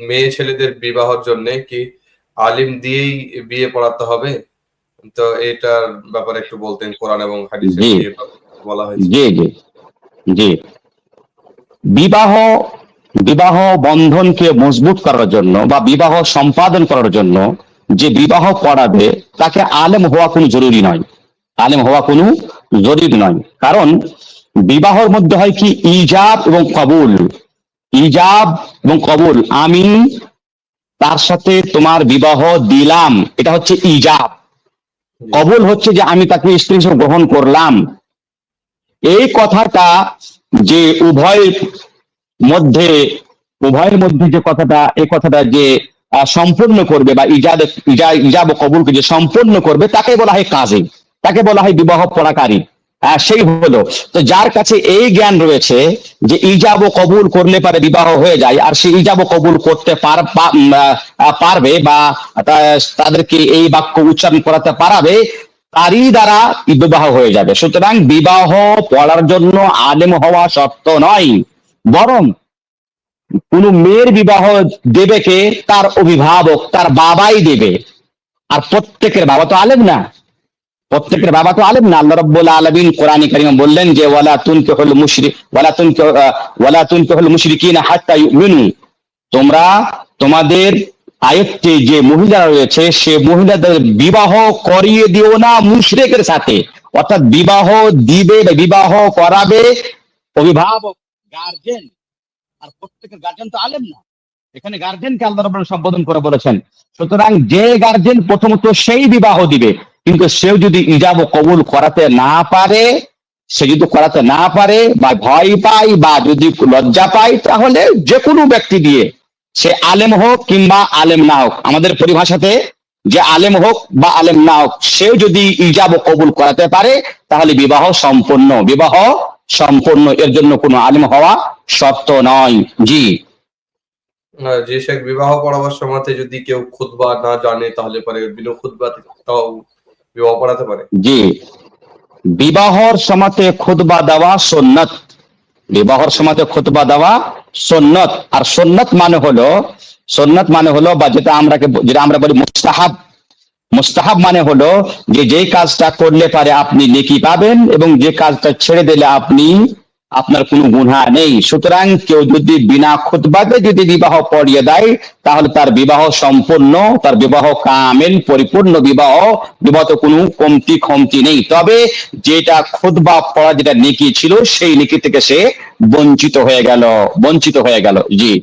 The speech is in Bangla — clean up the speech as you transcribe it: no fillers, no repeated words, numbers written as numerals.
মেয়ে ছেলেদের বিবাহের জন্য কি আলিম দিয়েই বিয়ে পড়াতে হবে? তো এটার ব্যাপারে একটু বলতেন, কোরআন এবং হাদিসে জি কি বলা হয়েছে? জি জি জি বিবাহ বিবাহ বন্ধনকে মজবুত করার জন্য বা বিবাহ সম্পাদন করার জন্য যে বিবাহ পড়াবে তাকে আলেম হওয়া কোনো জরুরি নয়। আলেম হওয়া কোনো জরুরি নয়, কারণ বিবাহের মধ্যে হয় কি ইজাব এবং কবুল। ইজাব এবং কবুল, আমি তার সাথে তোমার বিবাহ দিলাম, এটা হচ্ছে ইজাব। জি কবুল হচ্ছে যে আমি তাকে স্ত্রী হিসেবে গ্রহণ করলাম। এই কথাটা যে মধ্যে উভয়ের মধ্যে যে কথাটা, এই কথাটা যে সম্পূর্ণ করবে বা ইজাব ও কবুলকে যে সম্পূর্ণ করবে তাকে বলা হয় কাজী, তাকে বলা হয় বিবাহ পড়াকারী। সেই হলো, তো যার কাছে এই জ্ঞান রয়েছে যে ইজাব ও কবুল করলে পারে বিবাহ হয়ে যায়, আর সে ইজাব ও কবুল করতে পারবে বা তাদেরকে এই বাক্য উচ্চারণ করাতে পারাবে, তারই দ্বারা বিবাহ হয়ে যাবে। সুতরাং বিবাহ পড়ার জন্য আলেম হওয়া শর্ত নয়, বরং কোন মেয়ের বিবাহ দেবে কে? তার অভিভাবক, তার বাবাই দেবে। আর প্রত্যেকের বাবা তো আলেম না, জি প্রত্যেকের বাবা তো আলেম না। আল্লাহ রাব্বুল আলামিন কোরআনে কারিমে বললেন যে ওয়ালা তুনকিহুল মুশরিকিনা হাত্তা ইউমিনু, তোমরা তোমাদের আয়ত্তে যে মহিলারা রয়েছে সে মহিলাদের বিবাহ করিয়ে দিও না মুশরিকের সাথে। অর্থাৎ বিবাহ দিবে বা বিবাহ করাবে অভিভাবক, গার্জেন। আর প্রত্যেকের গার্জেন তো আলেম না, এখানে গার্জেনকে আল্লাহ রাব্বুল সম্বোধন করে বলেছেন। সুতরাং যে গার্জেন প্রথমত সেই বিবাহ দিবে, কিন্তু সেও যদি ইজাব ও কবুল করাতে না পারে, সে যদি করাতে না পারে বা ভয় পায় বা যদি লজ্জা পায়, তাহলে যে কোনো ব্যক্তি দিয়ে, সে আলেম হোক কিংবা আলেম না হোক, আমাদের পরিভাষাতে যে আলেম হোক বা আলেম না হোক, সেও যদি ইজাব ও কবুল করাতে পারে তাহলে বিবাহ সম্পূর্ণ, বিবাহ সম্পূর্ণ। এর জন্য কোনো আলেম হওয়া শর্ত নয়। জি যে শেখ, বিবাহ পড়াবার সময় যদি কেউ খুতবা না জানে তাহলে পরে বিনা খুতবাতে তাও বিবাহ পড়াতে পারে? জি বিবাহর সময়তে খুতবা দেওয়া সুন্নত, বিবাহর সময়তে খুতবা দেওয়া সুন্নত। আর সুন্নত মানে হলো বা যেটা আমরা বলি মুস্তাহাব। মুস্তাহাব মানে হলো যে যে কাজটা করলে পারে আপনি নেকি পাবেন, এবং যে কাজটা ছেড়ে দিলে আপনার কোনো গুনাহ নেই। সুতরাং কেউ যদি বিনা খুতবাতে যদি বিবাহ পড়িয়ে দেয় তাহলে তার বিবাহ সম্পূর্ণ, তার বিবাহ কামিল, পরিপূর্ণ বিবাহ। বিবাহতে কোনো কমতি নেই। তবে যেটা খুতবা পড়া যেটা নেকি ছিল, সেই নেকি থেকে সে বঞ্চিত হয়ে গেল। জি।